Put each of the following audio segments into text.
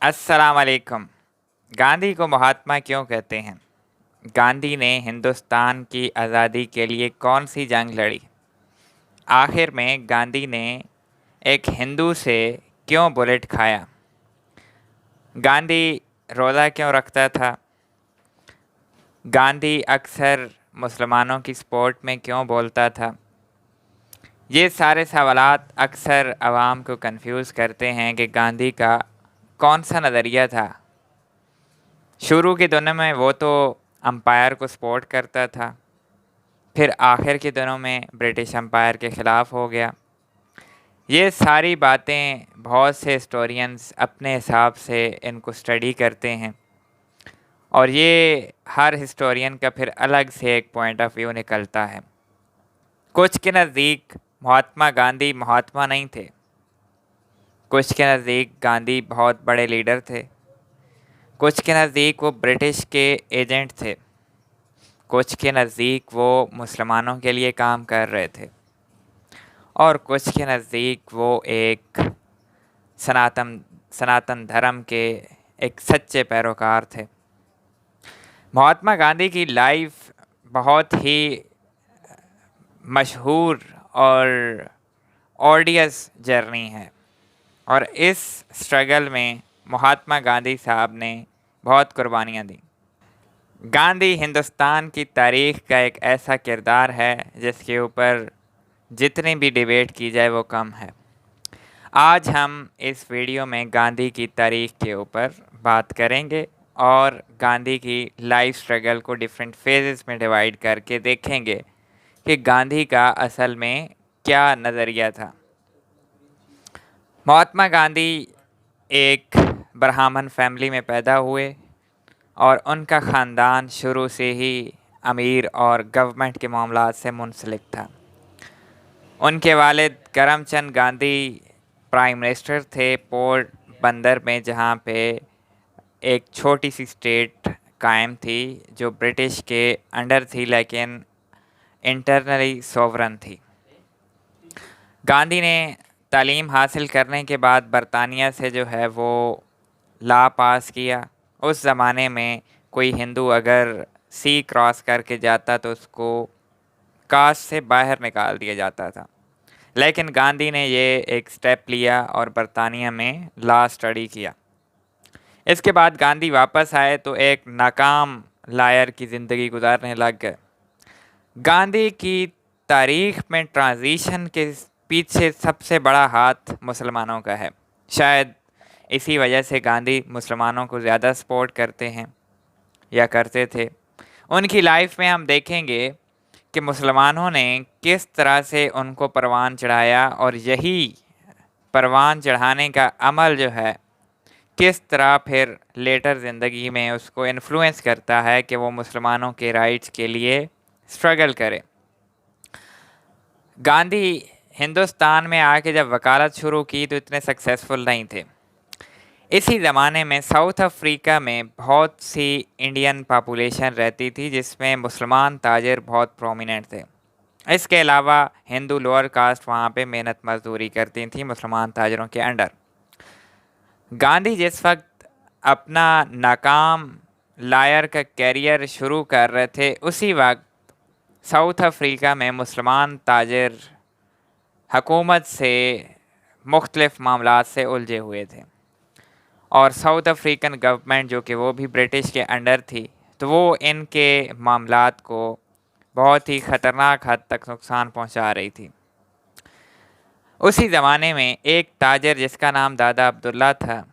अस्सलाम वालेकुम। गांधी को महात्मा क्यों कहते हैं? गांधी ने हिंदुस्तान की आज़ादी के लिए कौन सी जंग लड़ी? आखिर में गांधी ने एक हिंदू से क्यों बुलेट खाया? गांधी रोज़ा क्यों रखता था? गांधी अक्सर मुसलमानों की सपोर्ट में क्यों बोलता था? ये सारे सवालात अक्सर आवाम को कंफ्यूज करते हैं कि गांधी का कौन सा नज़रिया था। शुरू के दिनों में वो तो अम्पायर को सपोर्ट करता था, फिर आखिर के दिनों में ब्रिटिश अम्पायर के ख़िलाफ़ हो गया। ये सारी बातें बहुत से हिस्टोरियंस अपने हिसाब से इनको स्टडी करते हैं और ये हर हिस्टोरियन का फिर अलग से एक पॉइंट ऑफ व्यू निकलता है। कुछ के नज़दीक महात्मा गांधी महात्मा नहीं थे, कुछ के नज़दीक गांधी बहुत बड़े लीडर थे, कुछ के नज़दीक वो ब्रिटिश के एजेंट थे, कुछ के नज़दीक वो मुसलमानों के लिए काम कर रहे थे और कुछ के नज़दीक वो एक सनातन धर्म के एक सच्चे पैरोकार थे। महात्मा गांधी की लाइफ बहुत ही मशहूर और ऑडियस जर्नी है और इस स्ट्रगल में महात्मा गांधी साहब ने बहुत कुर्बानियाँ दी। गांधी हिंदुस्तान की तारीख़ का एक ऐसा किरदार है जिसके ऊपर जितनी भी डिबेट की जाए वो कम है। आज हम इस वीडियो में गांधी की तारीख़ के ऊपर बात करेंगे और गांधी की लाइफ स्ट्रगल को डिफरेंट फेजेस में डिवाइड करके देखेंगे कि गांधी का असल में क्या नज़रिया था। महात्मा गांधी एक ब्राह्मण फैमिली में पैदा हुए और उनका ख़ानदान शुरू से ही अमीर और गवर्नमेंट के मामलात से मुंसलिक था। उनके वालिद करमचंद गांधी प्राइम मिनिस्टर थे पोर्ट बंदर में, जहाँ पे एक छोटी सी स्टेट कायम थी जो ब्रिटिश के अंडर थी लेकिन इंटरनली सोवरन थी। गांधी ने तालीम हासिल करने के बाद बरतानिया से जो है वो लॉ पास किया। उस ज़माने में कोई हिंदू अगर सी क्रॉस करके जाता तो उसको कास्ट से बाहर निकाल दिया जाता था, लेकिन गांधी ने ये एक स्टेप लिया और बरतानिया में लॉ स्टडी किया। इसके बाद गांधी वापस आए तो एक नाकाम लायर की ज़िंदगी गुजारने लग गए। गांधी की तारीख़ में ट्रांजिशन के पीछे सबसे बड़ा हाथ मुसलमानों का है। शायद इसी वजह से गांधी मुसलमानों को ज़्यादा सपोर्ट करते हैं या करते थे। उनकी लाइफ में हम देखेंगे कि मुसलमानों ने किस तरह से उनको परवान चढ़ाया और यही परवान चढ़ाने का अमल जो है किस तरह फिर लेटर ज़िंदगी में उसको इन्फ्लुएंस करता है कि वो मुसलमानों के राइट्स के लिए स्ट्रगल करे। गांधी हिंदुस्तान में आके जब वकालत शुरू की तो इतने सक्सेसफुल नहीं थे। इसी ज़माने में साउथ अफ्रीका में बहुत सी इंडियन पॉपुलेशन रहती थी जिसमें मुसलमान ताजिर बहुत प्रोमिनेंट थे। इसके अलावा हिंदू लोअर कास्ट वहाँ पे मेहनत मजदूरी करती थी मुसलमान ताजिरों के अंडर। गांधी जिस वक्त अपना नाकाम लायर का कैरियर शुरू कर रहे थे उसी वक्त साउथ अफ्रीका में मुसलमान ताजिर हुकूमत से मुख्तलिफ़ मामलात से उलझे हुए थे और साउथ अफ्रीकन गवर्नमेंट जो कि वो भी ब्रिटिश के अंडर थी तो वो इनके मामलात को बहुत ही ख़तरनाक हद तक नुकसान पहुंचा रही थी। उसी ज़माने में एक ताजर जिसका नाम दादा अब्दुल्ला था,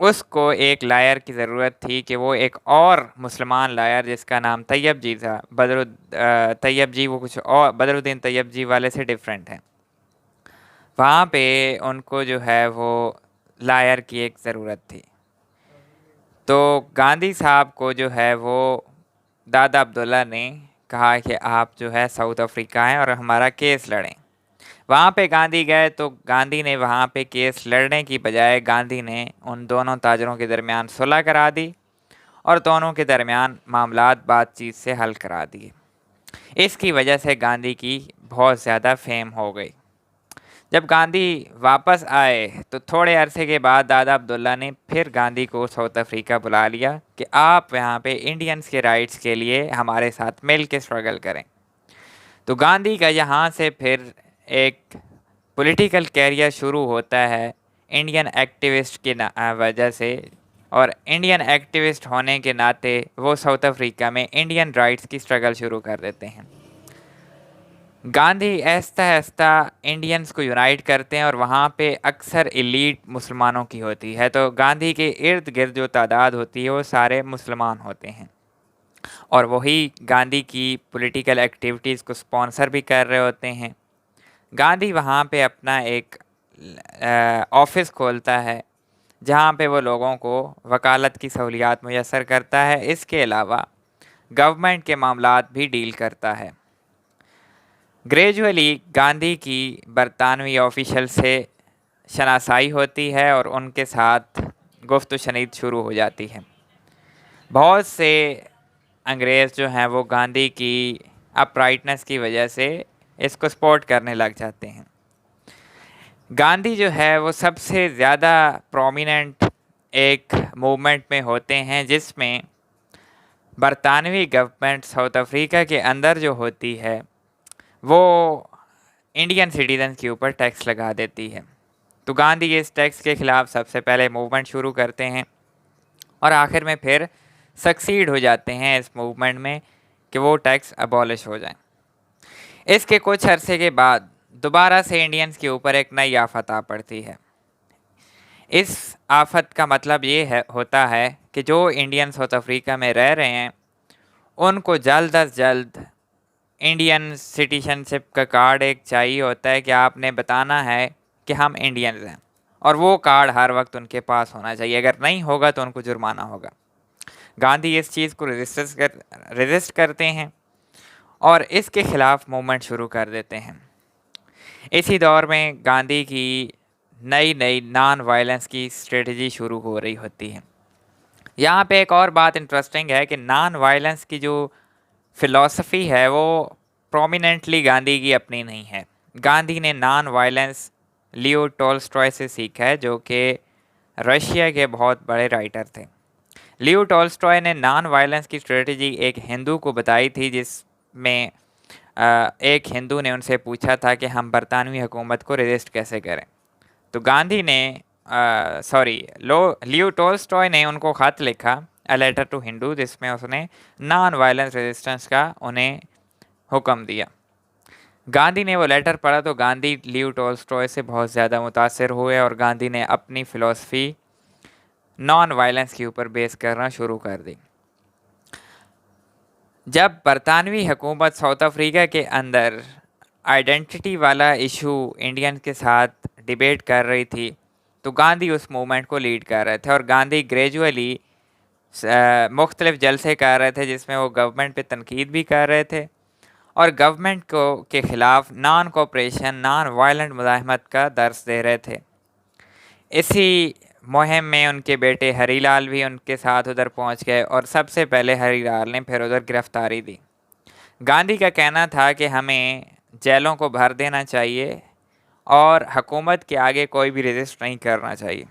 उसको एक लायर की ज़रूरत थी कि वो एक और मुसलमान लायर जिसका नाम तैयब जी था, तैयब जी, वो कुछ और बदरुद्दीन तैयब जी वाले से डिफरेंट है। वहाँ पे उनको जो है वो लायर की एक ज़रूरत थी। तो गांधी साहब को जो है वो दादा अब्दुल्ला ने कहा कि आप जो है साउथ अफ्रीका हैं और हमारा केस लड़ें। वहाँ पे गांधी गए तो गांधी ने वहाँ पे केस लड़ने की बजाय गांधी ने उन दोनों ताजरों के दरमियान सुलह करा दी और दोनों के दरमियान मामलात बातचीत से हल करा दिए। इसकी वजह से गांधी की बहुत ज़्यादा फेम हो गई। जब गांधी वापस आए तो थोड़े अरसे के बाद दादा अब्दुल्ला ने फिर गांधी को साउथ अफ्रीका बुला लिया कि आप यहाँ पे इंडियंस के राइट्स के लिए हमारे साथ मिल के स्ट्रगल करें। तो गांधी का यहाँ से फिर एक पॉलिटिकल कैरियर शुरू होता है इंडियन एक्टिविस्ट की वजह से, और इंडियन एक्टिविस्ट होने के नाते वो साउथ अफ्रीका में इंडियन राइट्स की स्ट्रगल शुरू कर देते हैं। गांधी आहिस्ता आहिस्ता इंडियंस को यूनाइट करते हैं और वहाँ पे अक्सर एलीट मुसलमानों की होती है, तो गांधी के इर्द गिर्द जो तादाद होती है वो सारे मुसलमान होते हैं और वही गांधी की पॉलिटिकल एक्टिविटीज़ को स्पॉन्सर भी कर रहे होते हैं। गांधी वहाँ पे अपना एक ऑफिस खोलता है जहाँ पे वो लोगों को वकालत की सहूलियात मुयस्सर करता है। इसके अलावा गवर्नमेंट के मामलात भी डील करता है। ग्रेजुअली गांधी की बरतानवी ऑफिशियल से शनासाई होती है और उनके साथ गुफ्त शनीद शुरू हो जाती है। बहुत से अंग्रेज़ जो हैं वो गांधी की अपराइटनेस की वजह से इसको सपोर्ट करने लग जाते हैं। गांधी जो है वो सबसे ज़्यादा प्रोमिनेंट एक मूवमेंट में होते हैं जिसमें बरतानवी गवर्नमेंट साउथ अफ्रीका के अंदर जो होती है वो इंडियन सिटीजन के ऊपर टैक्स लगा देती है। तो गांधी इस टैक्स के ख़िलाफ़ सबसे पहले मूवमेंट शुरू करते हैं और आखिर में फिर सक्सीड हो जाते हैं इस मूवमेंट में कि वो टैक्स अबॉलिश हो जाए। इसके कुछ अरसे के बाद दोबारा से इंडियंस के ऊपर एक नई आफत आ पड़ती है। इस आफत का मतलब ये होता है कि जो इंडियन साउथ अफ्रीका में रह रहे हैं उनको जल्द अज जल्द इंडियन सिटीजनशिप का कार्ड एक चाहिए होता है कि आपने बताना है कि हम इंडियंस हैं, और वो कार्ड हर वक्त उनके पास होना चाहिए। अगर नहीं होगा तो उनको जुर्माना होगा। गांधी इस चीज़ को रेजिस्ट करते हैं और इसके ख़िलाफ़ मूवमेंट शुरू कर देते हैं। इसी दौर में गांधी की नई नई नॉन वायलेंस की स्ट्रेटजी शुरू हो रही होती है। यहाँ पे एक और बात इंटरेस्टिंग है कि नॉन वायलेंस की जो फ़िलॉसफ़ी है वो प्रोमिनेंटली गांधी की अपनी नहीं है। गांधी ने नॉन वायलेंस लियो टॉल्स्टॉय से सीखा है, जो कि रशिया के बहुत बड़े राइटर थे। लियो टॉल्स्टॉय ने नॉन वायलेंस की स्ट्रेटजी एक हिंदू को बताई थी, जिसमें एक हिंदू ने उनसे पूछा था कि हम बरतानवी हुकूमत को रेजिस्ट कैसे करें। तो गांधी ने लियो टॉल्स्टॉय ने उनको ख़त लिखा, अ लेटर टू हिंदू, जिसमें उसने नॉन वायलेंस रेजिस्टेंस का उन्हें हुक्म दिया। गांधी ने वो लेटर पढ़ा तो गांधी लियो टॉल्स्टॉय से बहुत ज़्यादा मुतासिर हुए और गांधी ने अपनी फ़िलॉसफ़ी नॉन वायलेंस के ऊपर बेस करना शुरू कर दी। जब बरतानवी हुकूमत साउथ अफ्रीका के अंदर आइडेंटिटी वाला इशू इंडियन के साथ डिबेट कर रही थी तो गांधी उस मूवमेंट को लीड कर रहे थे और गांधी ग्रेजुअली मुख्तलिफ जलसे कर रहे थे जिसमें वो गवर्नमेंट पे तनकीद भी कर रहे थे और गवर्नमेंट को के ख़िलाफ़ नॉन कोऑपरेशन नॉन वायलेंट मुज़ाहमत का दर्स दे रहे थे। इसी मुहिम में उनके बेटे हरीलाल भी उनके साथ उधर पहुंच गए और सबसे पहले हरीलाल ने फिर उधर गिरफ्तारी दी। गांधी का कहना था कि हमें जेलों को भर देना चाहिए और हुकूमत के आगे कोई भी रेजिस्ट नहीं करना चाहिए,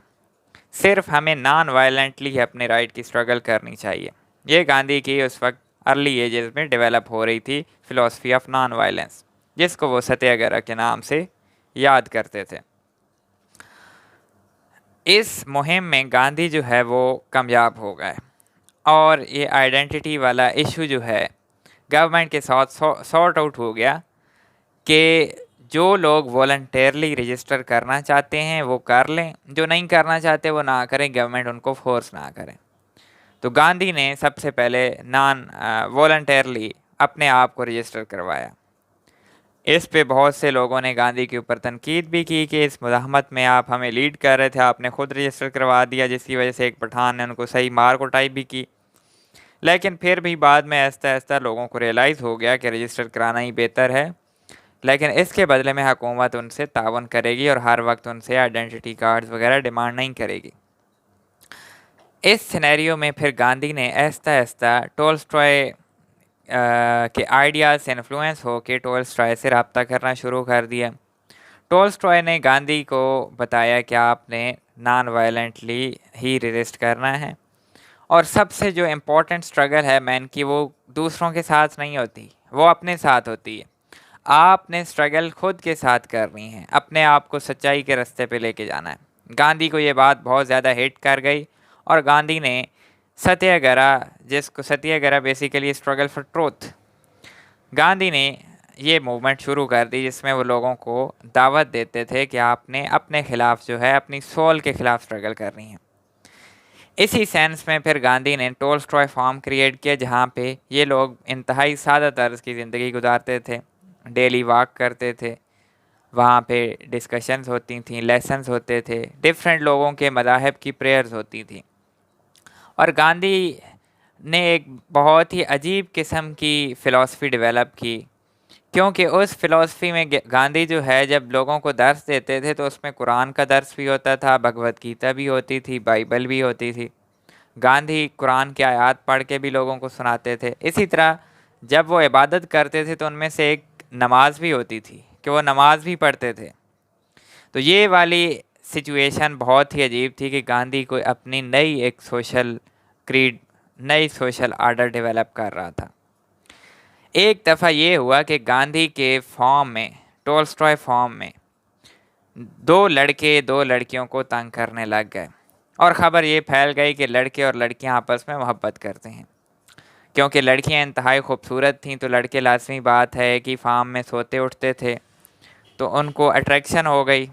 सिर्फ हमें नॉन वायलेंटली अपने राइट की स्ट्रगल करनी चाहिए। ये गांधी की उस वक्त अर्ली एजेस में डेवलप हो रही थी फ़िलॉसफ़ी ऑफ नॉन वायलेंस, जिसको वो सत्याग्रह के नाम से याद करते थे। इस मुहिम में गांधी जो है वो कामयाब हो गए और ये आइडेंटिटी वाला इशू जो है गवर्नमेंट के साथ सॉर्ट आउट हो गया कि जो लोग वॉलंटियरली रजिस्टर करना चाहते हैं वो कर लें, जो नहीं करना चाहते वो ना करें, गवर्नमेंट उनको फोर्स ना करें। तो गांधी ने सबसे पहले नॉन वॉलंटियरली अपने आप को रजिस्टर करवाया। इस पे बहुत से लोगों ने गांधी के ऊपर तनकीद भी की कि इस मुज़ाहमत में आप हमें लीड कर रहे थे, आपने खुद रजिस्टर करवा दिया, जिसकी वजह से एक पठान ने उनको सही मार कुटाई भी की। लेकिन फिर भी बाद में आहिस्ता आहिस्ता लोगों को रियलाइज़ हो गया कि रजिस्टर कराना ही बेहतर है, लेकिन इसके बदले में हुकूमत उनसे तावन करेगी और हर वक्त उनसे आइडेंटिटी कार्ड्स वगैरह डिमांड नहीं करेगी। इस सिनेरियो में फिर गांधी ने आहिस्ता आहिस्ता टॉल्स्टॉय के आइडियाज़ से इन्फ्लुएंस हो के टॉल्स्टॉय से रब्ता करना शुरू कर दिया। टोल्स्टॉय ने गांधी को बताया कि आपने नॉन वायलेंटली ही रेजिस्ट करना है, और सबसे जो इम्पोर्टेंट स्ट्रगल है मैन की, वो दूसरों के साथ नहीं होती, वो अपने साथ होती है। आपने स्ट्रगल खुद के साथ करनी है, अपने आप को सच्चाई के रास्ते पे लेके जाना है। गांधी को ये बात बहुत ज़्यादा हिट कर गई और गांधी ने सत्याग्रह, जिसको सत्याग्रह basically struggle for truth, Gandhi ने ये मूवमेंट शुरू कर दी जिसमें वो लोगों को दावत देते थे कि आपने अपने खिलाफ जो है, अपनी सोल के खिलाफ स्ट्रगल करनी है। इसी सेंस में फिर गांधी ने टोल्स्टॉय फार्म क्रिएट किया, जहाँ पे ये लोग इंतहाई सादा तर्ज की ज़िंदगी गुजारते थे, डेली वॉक करते थे, वहाँ पे डिस्कशंस होती थी, लेसन्स होते थे, डिफरेंट लोगों के मज़ाहब की प्रेयर्स होती थी। और गांधी ने एक बहुत ही अजीब किस्म की फ़िलासफ़ी डेवलप की, क्योंकि उस फ़िलासफ़ी में गांधी जो है, जब लोगों को दर्स देते थे तो उसमें कुरान का दर्स भी होता था, भगवत गीता भी होती थी, बाइबल भी होती थी। गांधी कुरान की आयत पढ़ के भी लोगों को सुनाते थे। इसी तरह जब वो इबादत करते थे तो उनमें से एक नमाज भी होती थी कि वो नमाज भी पढ़ते थे। तो ये वाली सिचुएशन बहुत ही अजीब थी कि गांधी को अपनी नई एक सोशल क्रीड, नई सोशल आर्डर डेवलप कर रहा था। एक दफ़ा ये हुआ कि गांधी के फॉर्म में, टोल्स्टॉय फॉर्म में, दो लड़के दो लड़कियों को तंग करने लग गए और ख़बर ये फैल गई कि लड़के और लड़कियां आपस में मोहब्बत करते हैं। क्योंकि लड़कियां इंतहाई खूबसूरत थीं तो लड़के, लाजमी बात है कि फार्म में सोते उठते थे, तो उनको अट्रैक्शन हो गई।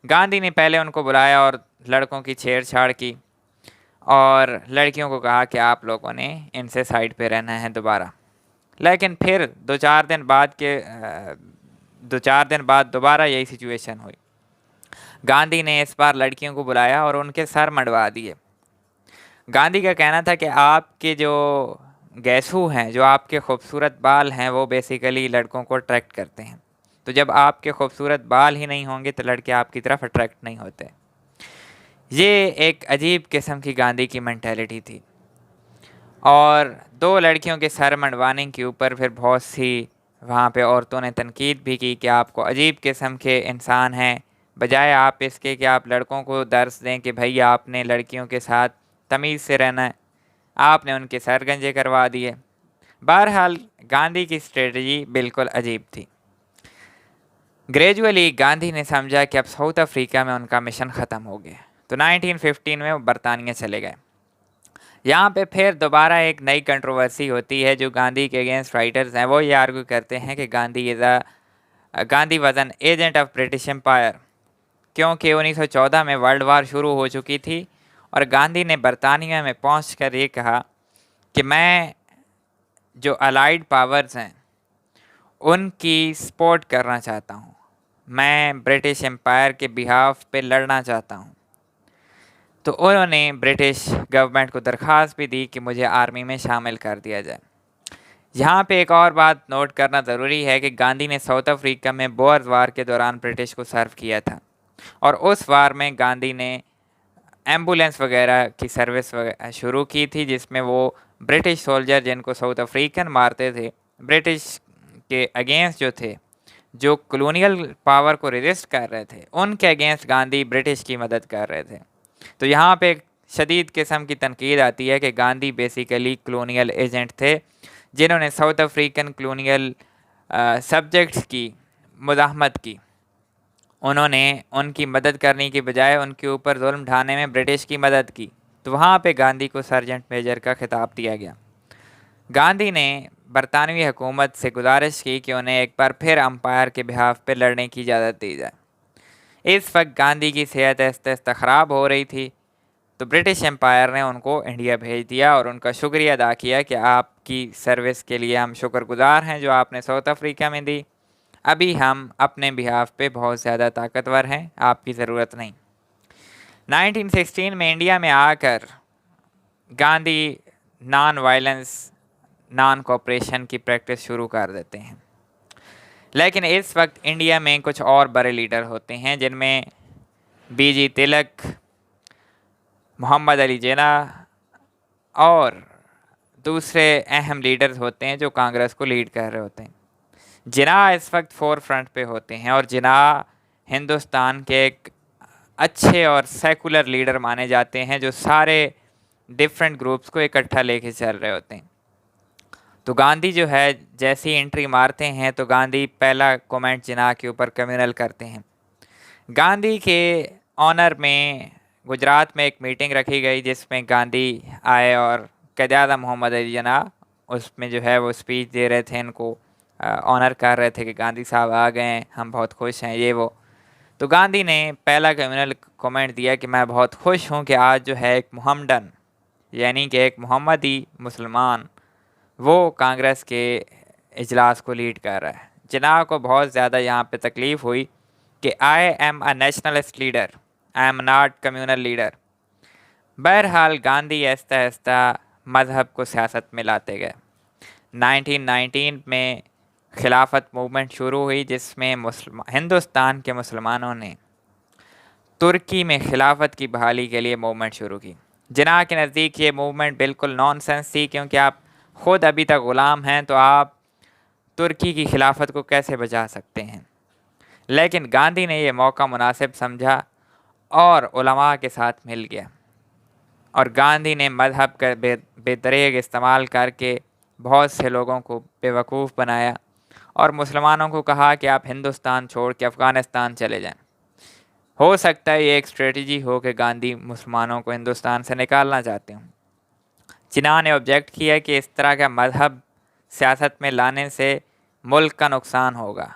गांधी ने पहले उनको बुलाया और लड़कों की छेड़छाड़ की और लड़कियों को कहा कि आप लोगों ने इनसे साइड पे रहना है दोबारा। लेकिन फिर दो चार दिन बाद दोबारा यही सिचुएशन हुई। गांधी ने इस बार लड़कियों को बुलाया और उनके सर मड़वा दिए। गांधी का कहना था कि आपके जो गैसू हैं, जो आपके खूबसूरत बाल हैं, वो बेसिकली लड़कों को अट्रैक्ट करते हैं। तो जब आपके खूबसूरत बाल ही नहीं होंगे तो लड़के आपकी तरफ अट्रैक्ट नहीं होते। ये एक अजीब किस्म की गांधी की मेंटालिटी थी। और दो लड़कियों के सर मंडवाने के ऊपर फिर बहुत सी वहाँ पे औरतों ने तनकीद भी की कि आपको अजीब किस्म के इंसान हैं, बजाय आप इसके कि आप लड़कों को दर्स दें कि भाई आपने लड़कियों के साथ तमीज़ से रहना है, आपने उनके सर गंजे करवा दिए। बहरहाल गांधी की स्ट्रेटजी बिल्कुल अजीब थी। ग्रेजुअली गांधी ने समझा कि अब साउथ अफ्रीका में उनका मिशन ख़त्म हो गया, तो 1915 में वो बरतानिया चले गए। यहाँ पे फिर दोबारा एक नई कंट्रोवर्सी होती है। जो गांधी के अगेंस्ट राइटर्स हैं वो ये आर्गू करते हैं कि Gandhi was an agent of British empire, क्योंकि 1914 में वर्ल्ड वार शुरू हो चुकी थी और गांधी ने बरतानिया में पहुंचकर ये कहा कि मैं जो अलाइड पावर्स हैं उनकी सपोर्ट करना चाहता हूँ, मैं ब्रिटिश एम्पायर के बिहाफ पे लड़ना चाहता हूँ। तो उन्होंने ब्रिटिश गवर्नमेंट को दरख्वास्त भी दी कि मुझे आर्मी में शामिल कर दिया जाए। यहाँ पे एक और बात नोट करना ज़रूरी है कि गांधी ने साउथ अफ्रीका में बोअर वार के दौरान ब्रिटिश को सर्व किया था और उस वार में गांधी ने एम्बुलेंस वगैरह की सर्विस शुरू की थी, जिसमें वो ब्रिटिश सोल्जर जिनको साउथ अफ्रीकन मारते थे, ब्रिटिश के अगेंस्ट जो थे, जो कॉलोनियल पावर को रेजिस्ट कर रहे थे, उनके अगेंस्ट गांधी ब्रिटिश की मदद कर रहे थे। तो यहाँ पे एक शदीद किस्म की तनकीद आती है कि गांधी बेसिकली कॉलोनियल एजेंट थे, जिन्होंने साउथ अफ्रीकन कॉलोनियल सब्जेक्ट्स की मुज़ाहमत की। उन्होंने उनकी मदद करने की बजाय उनके ऊपर जुल्म ढाने में ब्रिटिश की मदद की। तो वहाँ पे गांधी को सर्जेंट मेजर का खिताब दिया गया। गांधी ने बरतानवी हुकूमत से गुजारिश की कि उन्हें एक बार फिर अम्पायर के बिहाफ पे लड़ने की इजाज़त दी जाए। इस वक्त गांधी की सेहत आहिस्ता आहिस्ता ख़राब हो रही थी, तो ब्रिटिश एम्पायर ने उनको इंडिया भेज दिया और उनका शुक्रिया अदा किया कि आपकी सर्विस के लिए हम शुक्रगुजार हैं जो आपने साउथ अफ्रीका में दी। अभी हम अपने बिहाफ पे बहुत ज़्यादा ताकतवर हैं, आपकी ज़रूरत नहीं। 1916 में इंडिया में आकर Gandhi non violence, non cooperation की प्रैक्टिस शुरू कर देते हैं। लेकिन इस वक्त इंडिया में कुछ और बड़े लीडर होते हैं, जिनमें बीजी तिलक, मोहम्मद अली जिन्ना और दूसरे अहम लीडर्स होते हैं जो कांग्रेस को लीड कर रहे होते हैं। जिन्ना इस वक्त फोर फ्रंट पे होते हैं और जिन्ना हिंदुस्तान के एक अच्छे और सेकुलर लीडर माने जाते हैं, जो सारे डिफरेंट ग्रुप्स को इकट्ठा लेके चल रहे होते हैं। तो गांधी जो है जैसे ही एंट्री मारते हैं तो गांधी पहला कमेंट जिन्ना के ऊपर कम्युनल करते हैं। गांधी के ऑनर में गुजरात में एक मीटिंग रखी गई जिसमें गांधी आए और क़ायद-ए-आज़म मोहम्मद अली जिन्ना उसमें जो है वो स्पीच दे रहे थे, इनको ऑनर कर रहे थे कि गांधी साहब आ गए हैं, हम बहुत खुश हैं, ये वो। तो गांधी ने पहला कम्युनल कमेंट दिया कि मैं बहुत खुश हूँ कि आज जो है एक मोहम्मडन यानी कि एक मोहम्मदी मुसलमान वो कांग्रेस के इजलास को लीड कर रहा है। जिन्ना को बहुत ज़्यादा यहाँ पे तकलीफ़ हुई कि I am a nationalist leader, I am not communal leader. बहरहाल गांधी आहिस्ता आहिस्ता मज़हब को सियासत में लाते गए। 1919 में खिलाफत मूवमेंट शुरू हुई जिसमें हिंदुस्तान के मुसलमानों ने तुर्की में खिलाफत की बहाली के लिए मूवमेंट शुरू की। जिन्ना के नज़दीक ये मूवमेंट बिल्कुल नॉनसेंस थी, क्योंकि आप ख़ुद अभी तक ग़ुलाम हैं तो आप तुर्की की खिलाफत को कैसे बचा सकते हैं। लेकिन गांधी ने यह मौका मुनासिब समझा और उलमा के साथ मिल गया और गांधी ने मज़हब का बेदरेग इस्तेमाल करके बहुत से लोगों को बेवकूफ़ बनाया और मुसलमानों को कहा कि आप हिंदुस्तान छोड़ के अफ़गानिस्तान चले जाएं। हो सकता है ये एक स्ट्रेटजी हो कि गांधी मुसलमानों को हिंदुस्तान से निकालना चाहते हों। जिन्ना ने ऑब्जेक्ट किया कि इस तरह का मज़हब सियासत में लाने से मुल्क का नुकसान होगा।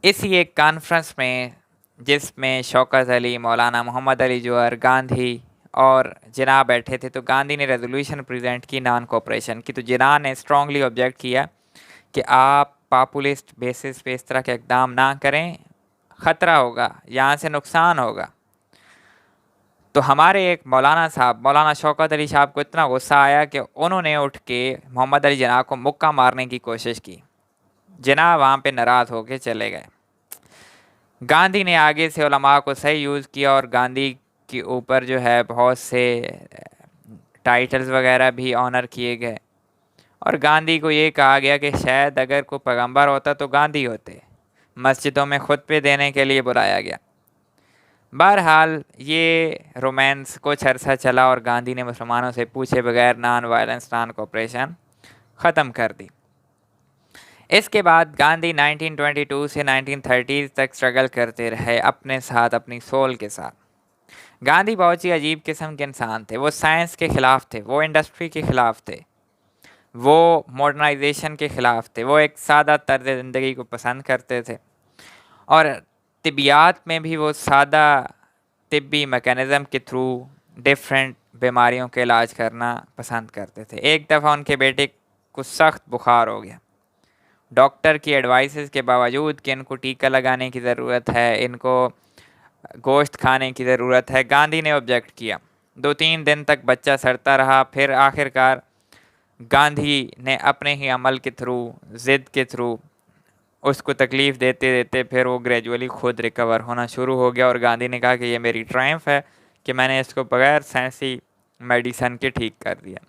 इसी एक कॉन्फ्रेंस में जिसमें शौकत अली, मौलाना मोहम्मद अली जौहर, गांधी और जिन्ना बैठे थे, तो गांधी ने रेजोल्यूशन प्रेजेंट की नॉन कोऑपरेशन की। तो जिन्ना ने स्ट्रांगली ऑब्जेक्ट किया कि आप पॉपुलिस्ट बेसिस पे इस तरह के इक़दाम ना करें, ख़तरा होगा, यहाँ से नुकसान होगा। तो हमारे एक मौलाना साहब, मौलाना शौकत अली साहब को इतना गुस्सा आया कि उन्होंने उठ के मोहम्मद अली जिन्ना को मुक्का मारने की कोशिश की। जिन्ना वहाँ पे नाराज़ होके चले गए। गांधी ने आगे से उलमा को सही यूज़ किया और गांधी के ऊपर जो है बहुत से टाइटल्स वगैरह भी ऑनर किए गए और गांधी को ये कहा गया कि शायद अगर कोई पैगंबर होता तो गांधी होते। मस्जिदों में खुतबे देने के लिए बुलाया गया। बहरहाल ये रोमांस कुछ अरसा चला और गांधी ने मुसलमानों से पूछे बगैर नॉन वायलेंस नॉन कोऑपरेशन ख़त्म कर दी। इसके बाद गांधी 1922 से 1930 तक स्ट्रगल करते रहे अपने साथ, अपनी सोल के साथ। गांधी बहुत ही अजीब किस्म के इंसान थे। वो साइंस के ख़िलाफ़ थे, वो इंडस्ट्री के ख़िलाफ़ थे, वो मॉडर्नाइजेशन के ख़िलाफ़ थे, वो एक सादा तर्ज ज़िंदगी को पसंद करते थे और तिब्बियात में भी वो सादा तिब्बी मैकेनिज़्म के थ्रू डिफरेंट बीमारियों के इलाज करना पसंद करते थे। एक दफ़ा उनके बेटे को सख्त बुखार हो गया। डॉक्टर की एडवाइसेस के बावजूद कि इनको टीका लगाने की ज़रूरत है, इनको गोश्त खाने की ज़रूरत है, गांधी ने ऑब्जेक्ट किया। 2-3 दिन तक बच्चा सड़ता रहा। फिर आखिरकार गांधी ने अपने ही अमल के थ्रू, ज़िद के थ्रू उसको तकलीफ़ देते देते फिर वो ग्रेजुअली खुद रिकवर होना शुरू हो गया और गांधी ने कहा कि ये मेरी ट्रायम्फ है कि मैंने इसको बगैर साइंसी मेडिसन के ठीक कर दिया।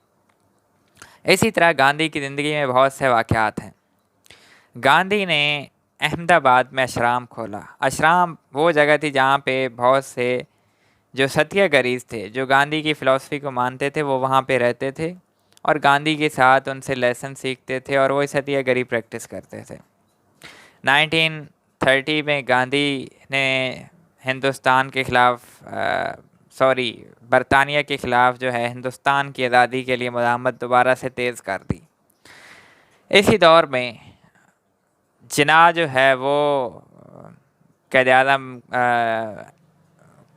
इसी तरह गांधी की ज़िंदगी में बहुत से वाक़यात हैं। गांधी ने अहमदाबाद में आश्रम खोला। आश्रम वो जगह थी जहाँ पे बहुत से जो सत्याग्रही थे, जो गांधी की फ़िलासफ़ी को मानते थे, वो वहाँ पे रहते थे और गांधी के साथ उनसे लेसन सीखते थे और वही सत्याग्रही प्रैक्टिस करते थे। 1930 में गांधी ने हिंदुस्तान के ख़िलाफ़ बरतानिया के ख़िलाफ़ जो है हिंदुस्तान की आज़ादी के लिए मुज़ाहमत दोबारा से तेज़ कर दी। इसी दौर में जिन्ना जो है वो क़ायद-ए-आज़म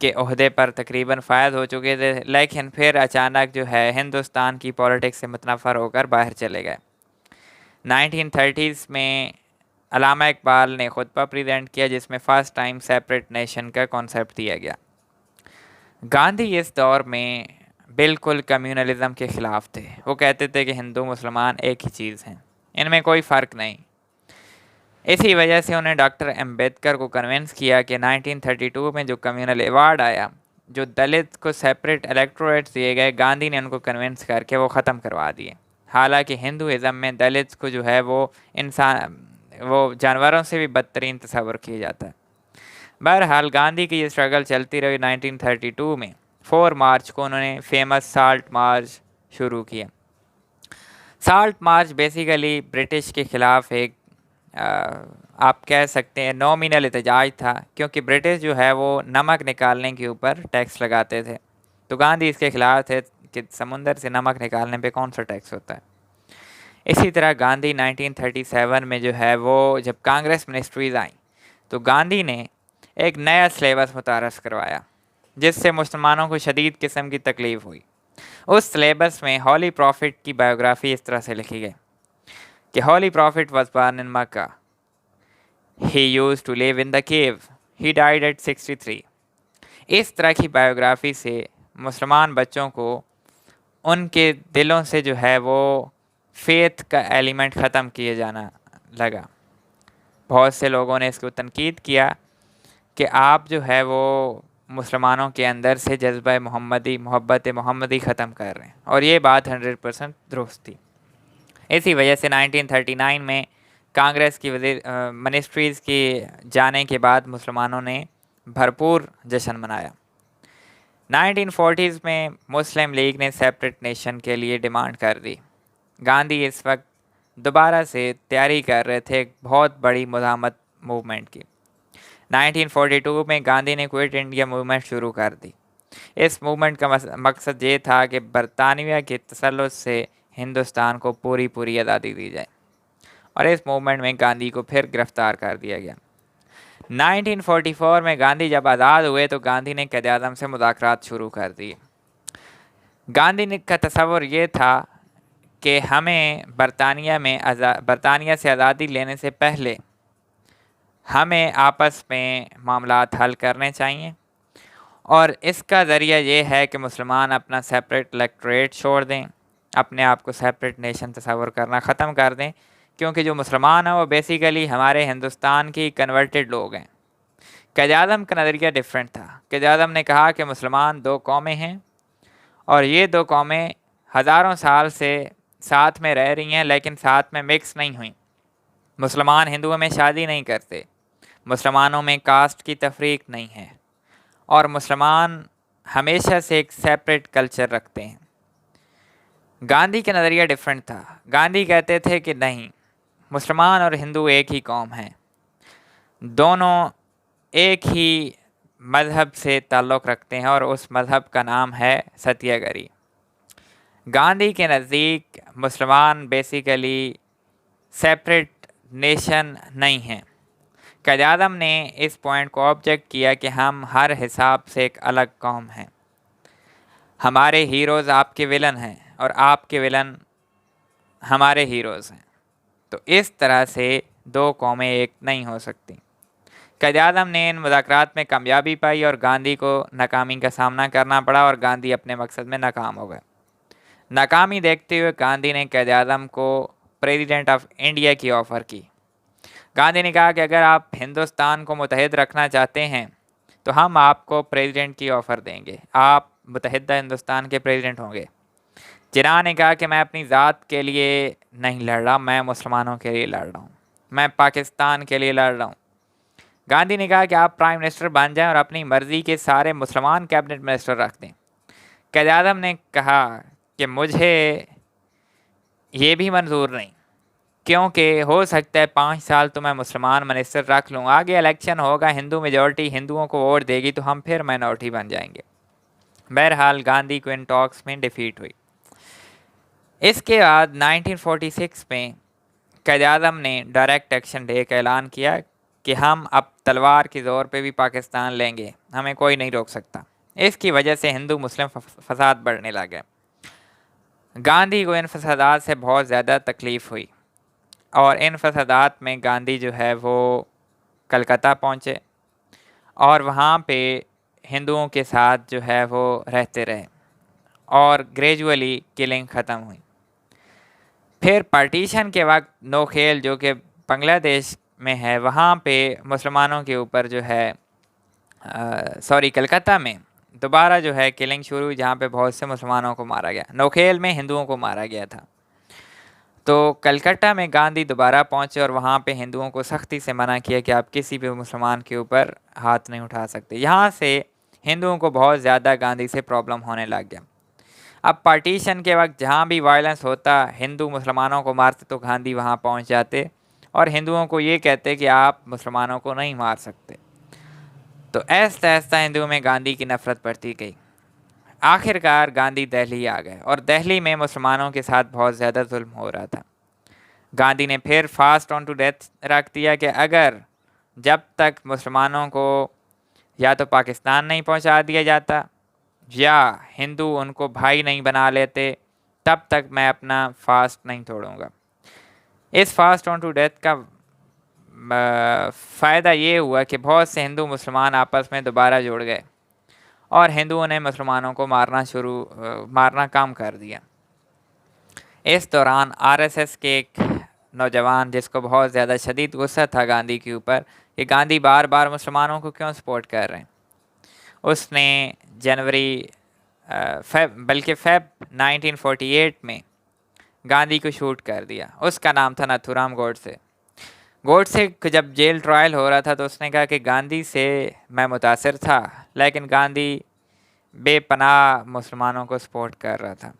के ओहदे पर तकरीबन फ़ायज़ हो चुके थे, लेकिन फिर अचानक जो है हिंदुस्तान की पॉलिटिक्स से मुतनफ़र होकर बाहर चले गए। 1930s में अल्लामा इकबाल ने खुतबा प्रेजेंट किया जिसमें फ़र्स्ट टाइम सेपरेट नेशन का कॉन्सेप्ट दिया गया। गांधी इस दौर में बिल्कुल कम्युनलिज़म के ख़िलाफ़ थे। वो कहते थे कि हिंदू मुसलमान एक ही चीज़ हैं, इनमें कोई फ़र्क नहीं। इसी वजह से उन्हें डॉक्टर अम्बेडकर को कन्विंस किया कि 1932 में जो कम्युनल अवार्ड आया, जो दलित को सेपरेट इलेक्टोरेट्स दिए गए, गांधी ने उनको कन्विंस करके वो ख़त्म करवा दिए। हालांकि हिंदुइज़म में दलित को जो है वो जानवरों से भी बदतरीन तस्वर किया जाता है। बहरहाल गांधी की ये स्ट्रगल चलती रही। 1932 में 4 मार्च को उन्होंने फेमस साल्ट मार्च शुरू किया। साल्ट मार्च बेसिकली ब्रिटिश के ख़िलाफ़ एक आप कह सकते हैं नॉमिनल एहतजाज था, क्योंकि ब्रिटिश जो है वो नमक निकालने के ऊपर टैक्स लगाते थे। तो गांधी इसके ख़िलाफ़ थे कि समुंदर से नमक निकालने पे कौन सा टैक्स होता है। इसी तरह गांधी 1937 में जो है वो जब कांग्रेस मिनिस्ट्रीज़ आई तो गांधी ने एक नया सिलेबस मुतारफ़ करवाया, जिससे मुसलमानों को शदीद किस्म की तकलीफ़ हुई। उस सिलेबस में होली प्रॉफिट की बायोग्राफी इस तरह से लिखी गई कि holy prophet was born in Mecca, he used to live in the cave, he died at 63। इस तरह की बायोग्राफी से मुसलमान बच्चों को उनके दिलों से जो है वो फेथ का एलिमेंट ख़त्म किए जाना लगा। बहुत से लोगों ने इसको तनकीद किया कि आप जो है वो मुसलमानों के अंदर से जज्बा मोहम्मदी मोहब्बत मोहम्मदी ख़त्म कर रहे हैं, और ये बात 100% दुरुस्त थी। इसी वजह से 1939 में कांग्रेस की मिनिस्ट्रीज़ के जाने के बाद मुसलमानों ने भरपूर जश्न मनाया। 1940s में मुस्लिम लीग ने सेपरेट नेशन के लिए डिमांड कर दी। गांधी इस वक्त दोबारा से तैयारी कर रहे थे एक बहुत बड़ी मुज़ाहमत मूवमेंट की। 1942 में गांधी ने क्विट इंडिया मूवमेंट शुरू कर दी। इस मूवमेंट का मकसद ये था कि बरतानिया के तसल्लुत से हिंदुस्तान को पूरी आज़ादी दी जाए, और इस मूवमेंट में गांधी को फिर गिरफ्तार कर दिया गया। 1944 में गांधी जब आज़ाद हुए तो गांधी ने क़ायद-ए-आज़म से मुज़ाकरात शुरू कर दिए। गांधी का तसव्वुर ये था कि हमें बरतानिया से आज़ादी लेने से पहले हमें आपस में मामलात हल करने चाहिए, और इसका ज़रिया ये है कि मुसलमान अपना सेपरेट इलेक्टोरेट छोड़ दें, अपने आप को सेपरेट नेशन तस्वर करना ख़त्म कर दें, क्योंकि जो मुसलमान हैं वो बेसिकली हमारे हिंदुस्तान की कन्वर्टेड लोग हैं। क़ायद-ए-आज़म का नज़रिया डिफरेंट था। क़ायद-ए-आज़म ने कहा कि मुसलमान 2 कौमें हैं, और ये 2 कौमें हज़ारों साल से साथ में रह रही हैं, लेकिन साथ में मिक्स नहीं हुई। मुसलमान हिंदुओं में शादी नहीं करते, मुसलमानों में कास्ट की तफरीक नहीं है, और मुसलमान हमेशा से एक सेपरेट कल्चर रखते हैं। गांधी का नज़रिया डिफरेंट था। गांधी कहते थे कि नहीं, मुसलमान और हिंदू एक ही कौम हैं, दोनों एक ही मज़हब से ताल्लुक़ रखते हैं, और उस मज़हब का नाम है सत्याग्रही। गांधी के नज़दीक मुसलमान बेसिकली सेपरेट नेशन नहीं हैं। क़ायद-ए-आज़म ने इस पॉइंट को ऑब्जेक्ट किया कि हम हर हिसाब से एक अलग कौम हैं, हमारे हीरोज़ आपके विलन हैं और आपके विलन हमारे हीरोज़ हैं, तो इस तरह से 2 कौमें एक नहीं हो सकती। क़ायद-ए-आज़म ने इन मुज़ाकरात में कामयाबी पाई और गांधी को नाकामी का सामना करना पड़ा, और गांधी अपने मकसद में नाकाम हो गए। नाकामी देखते हुए गांधी ने क़ायद-ए-आज़म को प्रेसिडेंट ऑफ इंडिया की ऑफ़र की। गांधी ने कहा कि अगर आप हिंदुस्तान को मुत्तहिद रखना चाहते हैं तो हम आपको प्रेसिडेंट की ऑफ़र देंगे, आप मुत्तहिदा हिंदुस्तान के प्रेसिडेंट होंगे। जिन्ना ने कहा कि मैं अपनी ज़ात के लिए नहीं लड़ रहा, मैं मुसलमानों के लिए लड़ रहा हूँ, मैं पाकिस्तान के लिए लड़ रहा हूँ। गांधी ने कहा कि आप प्राइम मिनिस्टर बन जाएं और अपनी मर्ज़ी के सारे मुसलमान कैबिनेट मिनिस्टर रख दें। क़ायद-ए-आज़म ने कहा कि मुझे ये भी मंजूर नहीं, क्योंकि हो सकता है 5 साल तो मैं मुसलमान मिनिस्टर रख लूँ, आगे इलेक्शन होगा, हिंदू मेजॉरिटी हिंदुओं को वोट देगी तो हम फिर माइनॉरिटी बन जाएंगे। बहरहाल गांधी को इन टॉक्स में डिफीट हुई। इसके बाद 1946 में क़ायद-ए-आज़म ने डायरेक्ट एक्शन डे का ऐलान किया कि हम अब तलवार के ज़ोर पे भी पाकिस्तान लेंगे, हमें कोई नहीं रोक सकता। इसकी वजह से हिंदू मुस्लिम फसाद बढ़ने लगे। गांधी को इन फसादात से बहुत ज़्यादा तकलीफ़ हुई, और इन फसादात में गांधी जो है वो कलकत्ता पहुँचे, और वहाँ पे हिंदुओं के साथ जो है वो रहते रहे, और ग्रेजुअली किलिंग ख़त्म हुई। फिर पार्टीशन के वक्त नोखेल जो कि बांग्लादेश में है, वहाँ पे मुसलमानों के ऊपर जो है कलकत्ता में दोबारा जो है किलिंग शुरू हुई, जहाँ पे बहुत से मुसलमानों को मारा गया। नोखेल में हिंदुओं को मारा गया था। तो कलकत्ता में गांधी दोबारा पहुंचे और वहाँ पे हिंदुओं को सख्ती से मना किया कि आप किसी भी मुसलमान के ऊपर हाथ नहीं उठा सकते। यहाँ से हिंदुओं को बहुत ज़्यादा गांधी से प्रॉब्लम होने लग गया। अब पार्टीशन के वक्त जहाँ भी वायलेंस होता, हिंदू मुसलमानों को मारते तो गांधी वहाँ पहुँच जाते और हिंदुओं को ये कहते कि आप मुसलमानों को नहीं मार सकते। तो ऐसा ऐसा हिंदुओं में गांधी की नफ़रत बढ़ती गई। आखिरकार गांधी दिल्ली आ गए और दिल्ली में मुसलमानों के साथ बहुत ज़्यादा जुल्म हो रहा था। गांधी ने फिर फास्ट ऑन टू डेथ रख दिया कि अगर जब तक मुसलमानों को या तो पाकिस्तान नहीं पहुंचा दिया जाता या हिंदू उनको भाई नहीं बना लेते, तब तक मैं अपना फास्ट नहीं तोड़ूंगा। इस फास्ट ऑन टू डेथ का फ़ायदा ये हुआ कि बहुत से हिंदू मुसलमान आपस में दोबारा जुड़ गए और हिंदुओं ने मुसलमानों को मारना कम कर दिया। इस दौरान आरएसएस के एक नौजवान, जिसको बहुत ज़्यादा शदीद गुस्सा था गांधी के ऊपर कि गांधी बार बार मुसलमानों को क्यों सपोर्ट कर रहे हैं, उसने फेब 1948 में गांधी को शूट कर दिया। उसका नाम था नाथूराम गोडसे। गोडसे को जब जेल ट्रायल हो रहा था तो उसने कहा कि गांधी से मैं मुतासिर था, लेकिन गांधी बेपनाह मुसलमानों को सपोर्ट कर रहा था,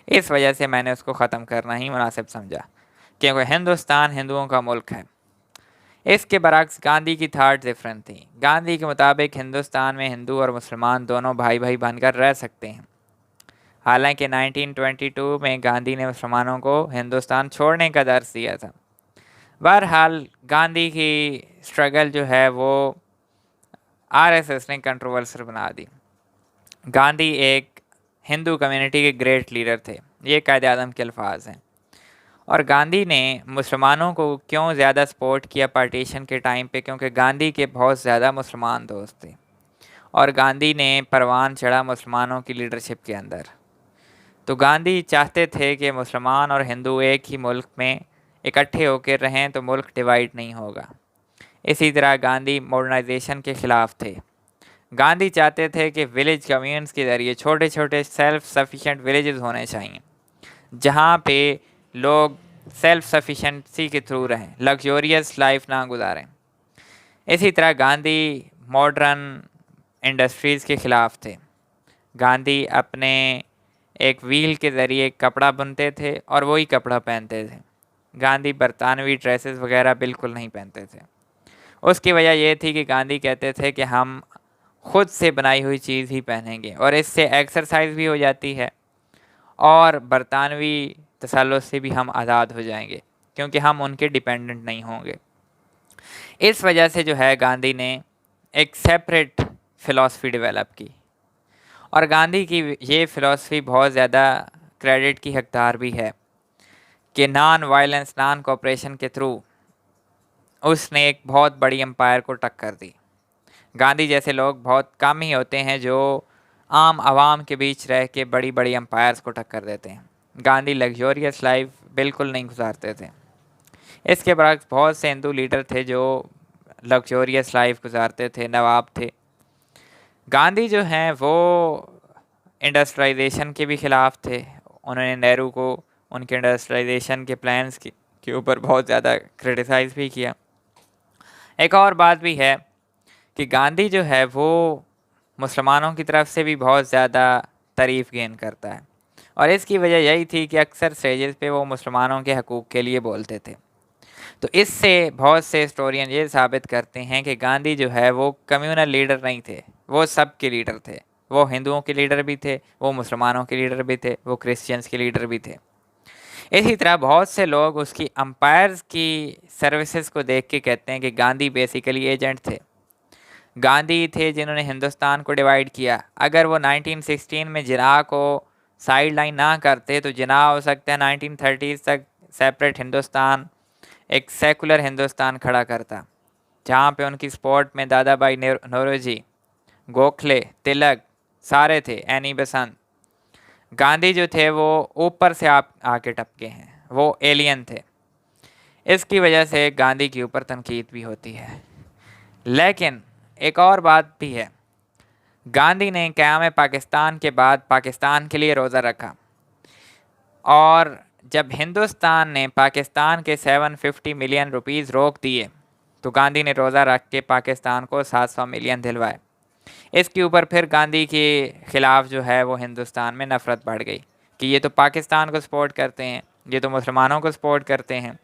इस वजह से मैंने उसको ख़त्म करना ही मुनासिब समझा, क्योंकि हिंदुस्तान हिंदुओं का मुल्क है। इसके बरक्स गांधी की थाट डिफरेंट थी। गांधी के मुताबिक हिंदुस्तान में हिंदू और मुसलमान दोनों भाई भाई बनकर रह सकते हैं। हालांकि 1922 में गांधी ने मुसलमानों को हिंदुस्तान छोड़ने का दर्ज दिया था। बहरहाल गांधी की स्ट्रगल जो है वो आरएसएस ने कंट्रोवर्शियल बना दी। गांधी एक हिंदू कम्युनिटी के ग्रेट लीडर थे, ये कायदे आज़म के अल्फाज हैं। और गांधी ने मुसलमानों को क्यों ज़्यादा सपोर्ट किया पार्टीशन के टाइम पे, क्योंकि गांधी के बहुत ज़्यादा मुसलमान दोस्त थे और गांधी ने परवान चढ़ा मुसलमानों की लीडरशिप के अंदर। तो गांधी चाहते थे कि मुसलमान और हिंदू एक ही मुल्क में इकट्ठे होकर रहें तो मुल्क डिवाइड नहीं होगा। इसी तरह गांधी मॉडर्नाइजेशन के ख़िलाफ़ थे। गांधी चाहते थे कि विलेज कम्यून्स के ज़रिए छोटे छोटे सेल्फ सफिशेंट विलेजेस होने चाहिए, जहाँ पे लोग सेल्फ सफिशेंसी के थ्रू रहें, लग्जोरियस लाइफ ना गुजारें। इसी तरह गांधी मॉडर्न इंडस्ट्रीज़ के ख़िलाफ़ थे। गांधी अपने एक व्हील के ज़रिए कपड़ा बुनते थे और वही कपड़ा पहनते थे। गांधी बरतानवी ड्रेसेस वगैरह बिल्कुल नहीं पहनते थे। उसकी वजह यह थी कि गांधी कहते थे कि हम खुद से बनाई हुई चीज़ ही पहनेंगे और इससे एक्सरसाइज भी हो जाती है और बरतानवी तसल्लुत से भी हम आज़ाद हो जाएंगे, क्योंकि हम उनके डिपेंडेंट नहीं होंगे। इस वजह से जो है गांधी ने एक सेपरेट फ़िलासफ़ी डेवलप की और गांधी की ये फ़िलासफ़ी बहुत ज़्यादा क्रेडिट की हकदार भी है कि नॉन वायलेंस नॉन कोऑपरेशन के थ्रू उसने एक बहुत बड़ी एम्पायर को टक्कर दी। गांधी जैसे लोग बहुत कम ही होते हैं जो आम आवाम के बीच रह के बड़ी बड़ी एम्पायर्स को टक्कर देते हैं। गांधी लग्जोरियस लाइफ बिल्कुल नहीं गुजारते थे। इसके बरक्स बहुत से हिंदू लीडर थे जो लग्जोरियस लाइफ गुजारते थे, नवाब थे। गांधी जो हैं वो इंडस्ट्रियलाइजेशन के भी ख़िलाफ़ थे। उन्होंने नेहरू को उनके इंडस्ट्रियलाइजेशन के प्लान्स के ऊपर बहुत ज़्यादा क्रिटिसाइज़ भी किया। एक और बात भी है कि गांधी जो है वो मुसलमानों की तरफ से भी बहुत ज़्यादा तारीफ़ गेन करता है और इसकी वजह यही थी कि अक्सर स्टेजेस पे वो मुसलमानों के हकूक़ के लिए बोलते थे। तो इससे बहुत से हिस्टोरियन ये साबित करते हैं कि गांधी जो है वो कम्युनल लीडर नहीं थे, वो सब के लीडर थे। वो हिंदुओं के लीडर भी थे, वो मुसलमानों के लीडर भी थे, वो क्रिश्चियंस के लीडर भी थे। इसी तरह बहुत से लोग उसकी अम्पायर्स की सर्विसेज को देख के कहते हैं कि गांधी बेसिकली एजेंट थे। गांधी थे जिन्होंने हिंदुस्तान को डिवाइड किया। अगर वो 1916 में जिन्ना को साइड लाइन ना करते तो जिन्ना हो सकता है 1930s तक सेपरेट हिंदुस्तान, एक सेकुलर हिंदुस्तान खड़ा करता, जहाँ पे उनकी सपोर्ट में दादा भाई नौरोजी, गोखले, तिलक सारे थे, एनी बेसंत। गांधी जो थे वो ऊपर से आके टपके हैं, वो एलियन थे। इसकी वजह से गांधी के ऊपर तनकीद भी होती है। लेकिन एक और बात भी है, गांधी ने क़याम पाकिस्तान के बाद पाकिस्तान के लिए रोज़ा रखा और जब हिंदुस्तान ने पाकिस्तान के 750 मिलियन रुपीस रोक दिए तो गांधी ने रोज़ा रख के पाकिस्तान को 700 मिलियन दिलवाए। इसके ऊपर फिर गांधी के ख़िलाफ़ जो है वो हिंदुस्तान में नफ़रत बढ़ गई कि ये तो पाकिस्तान को सपोर्ट करते हैं, ये तो मुसलमानों को सपोर्ट करते हैं।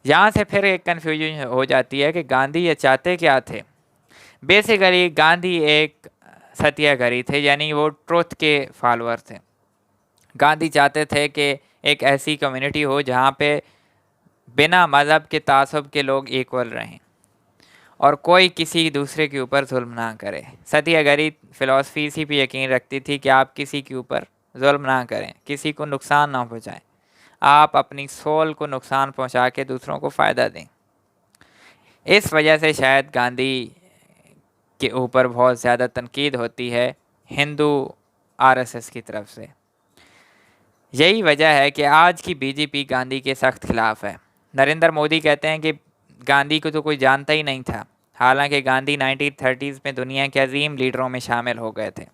यहाँ से फिर एक कन्फ्यूजन हो जाती है कि गांधी ये चाहते क्या थे। बेसिकली गांधी एक सत्याग्रही थे, यानी वो ट्रुथ के फॉलोअर थे। गांधी चाहते थे कि एक ऐसी कम्युनिटी हो जहाँ पे बिना मज़हब के तासुब के लोग इक्वल रहें और कोई किसी दूसरे के ऊपर जुल्म ना करे। सत्याग्रही फ़िलासफ़ी इसी पे यकीन रखती थी कि आप किसी के ऊपर जुल्म ना करें, किसी को नुकसान ना पहुँचाएं, आप अपनी सोल को नुकसान पहुँचा के दूसरों को फ़ायदा दें। इस वजह से शायद गांधी के ऊपर बहुत ज़्यादा तनकीद होती है हिंदू आरएसएस की तरफ से। यही वजह है कि आज की बीजेपी गांधी के सख्त खिलाफ है। नरेंद्र मोदी कहते हैं कि गांधी को तो कोई जानता ही नहीं था, हालांकि गांधी 1930s में दुनिया के अजीम लीडरों में शामिल हो गए थे।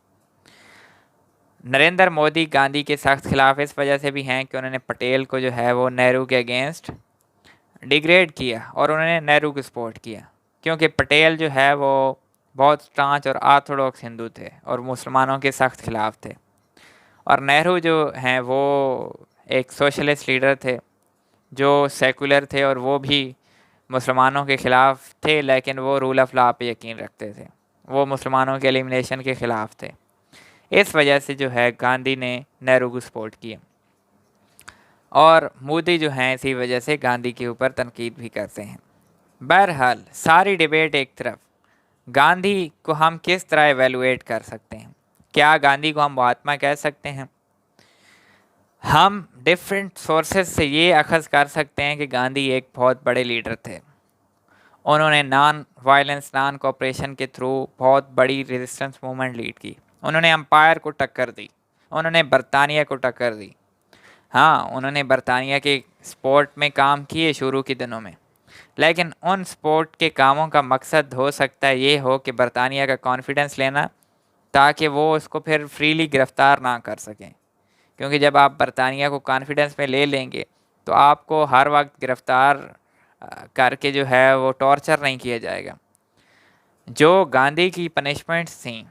नरेंद्र मोदी गांधी के सख्त खिलाफ इस वजह से भी हैं कि उन्होंने पटेल को जो है वो नेहरू के अगेंस्ट डिग्रेड किया और उन्होंने नेहरू को सपोर्ट किया, क्योंकि पटेल जो है वो बहुत स्टांच और आर्थोडॉक्स हिंदू थे और मुसलमानों के सख्त खिलाफ थे। और नेहरू जो हैं वो एक सोशलिस्ट लीडर थे जो सेकुलर थे और वो भी मुसलमानों के ख़िलाफ़ थे, लेकिन वो रूल ऑफ लॉ पे यकीन रखते थे, वो मुसलमानों के एलिमिनेशन के ख़िलाफ़ थे। इस वजह से जो है गांधी ने नेहरू को सपोर्ट किया और मोदी जो हैं इसी वजह से गांधी के ऊपर तनकीद भी करते हैं। बहरहाल सारी डिबेट एक तरफ, गांधी को हम किस तरह एवेलुएट कर सकते हैं? क्या गांधी को हम महात्मा कह सकते हैं? हम डिफरेंट सोर्सेज से ये अखज़ कर सकते हैं कि गांधी एक बहुत बड़े लीडर थे। उन्होंने नॉन वायलेंस नॉन कोऑपरेशन के थ्रू बहुत बड़ी रेजिस्टेंस मूवमेंट लीड की। उन्होंने एम्पायर को टक्कर दी, उन्होंने बरतानिया को टक्कर दी। हाँ, उन्होंने बरतानिया के स्पोर्ट में काम किए शुरू के दिनों में, लेकिन उन स्पोर्ट के कामों का मकसद हो सकता है ये हो कि बरतानिया का कॉन्फिडेंस लेना, ताकि वो उसको फिर फ्रीली गिरफ़्तार ना कर सकें। क्योंकि जब आप बरतानिया को कॉन्फिडेंस में ले लेंगे तो आपको हर वक्त गिरफ़्तार करके जो है वो टॉर्चर नहीं किया जाएगा। जो गांधी की पनिशमेंट्स थी,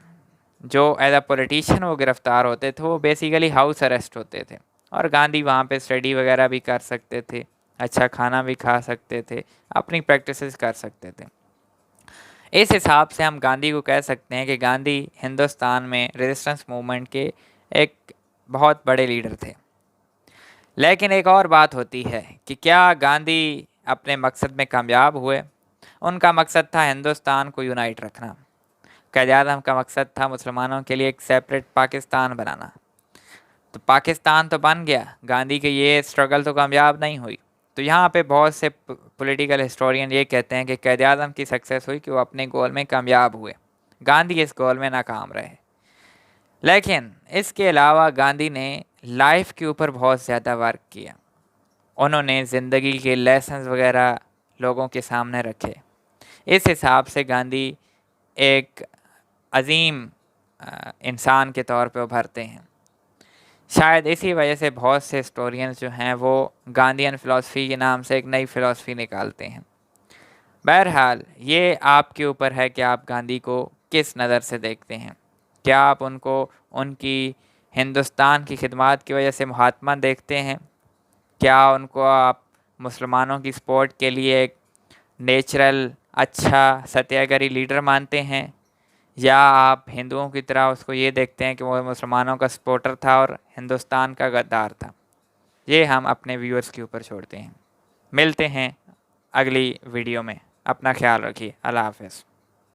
जो एज अ पॉलिटिशियन वो गिरफ़्तार होते थे, वो बेसिकली हाउस अरेस्ट होते थे और गांधी वहाँ पे स्टडी वगैरह भी कर सकते थे, अच्छा खाना भी खा सकते थे, अपनी प्रैक्टिसेस कर सकते थे। इस हिसाब से हम गांधी को कह सकते हैं कि गांधी हिंदुस्तान में रेजिस्टेंस मूवमेंट के एक बहुत बड़े लीडर थे। लेकिन एक और बात होती है कि क्या गांधी अपने मकसद में कामयाब हुए? उनका मकसद था हिंदुस्तान को यूनाइट रखना। क़ायद-ए-आज़म का मकसद था मुसलमानों के लिए एक सेपरेट पाकिस्तान बनाना। तो पाकिस्तान तो बन गया, गांधी की ये स्ट्रगल तो कामयाब नहीं हुई। तो यहाँ पे बहुत से पॉलिटिकल हिस्टोरियन ये कहते हैं कि क़ायद-ए-आज़म की सक्सेस हुई कि वो अपने गोल में कामयाब हुए, गांधी इस गोल में नाकाम रहे। लेकिन इसके अलावा गांधी ने लाइफ के ऊपर बहुत ज़्यादा वर्क किया। उन्होंने ज़िंदगी के लेसन्स वगैरह लोगों के सामने रखे। इस हिसाब से गांधी एक अजीम इंसान के तौर पे उभरते हैं। शायद इसी वजह से बहुत से हिस्टोरियंस जो हैं वो गांधीयन फ़िलासफ़ी के नाम से एक नई फ़िलासफ़ी निकालते हैं। बहरहाल ये आपके ऊपर है कि आप गांधी को किस नज़र से देखते हैं। क्या आप उनको उनकी हिंदुस्तान की खिदमत की वजह से महात्मा देखते हैं? क्या उनको आप मुसलमानों की सपोर्ट के लिए एक नेचुरल अच्छा सत्याग्रही लीडर मानते हैं? या आप हिंदुओं की तरह उसको ये देखते हैं कि वो मुसलमानों का सपोर्टर था और हिंदुस्तान का गद्दार था? ये हम अपने व्यूअर्स के ऊपर छोड़ते हैं। मिलते हैं अगली वीडियो में। अपना ख्याल रखिए। अल्लाह हाफ़िज़।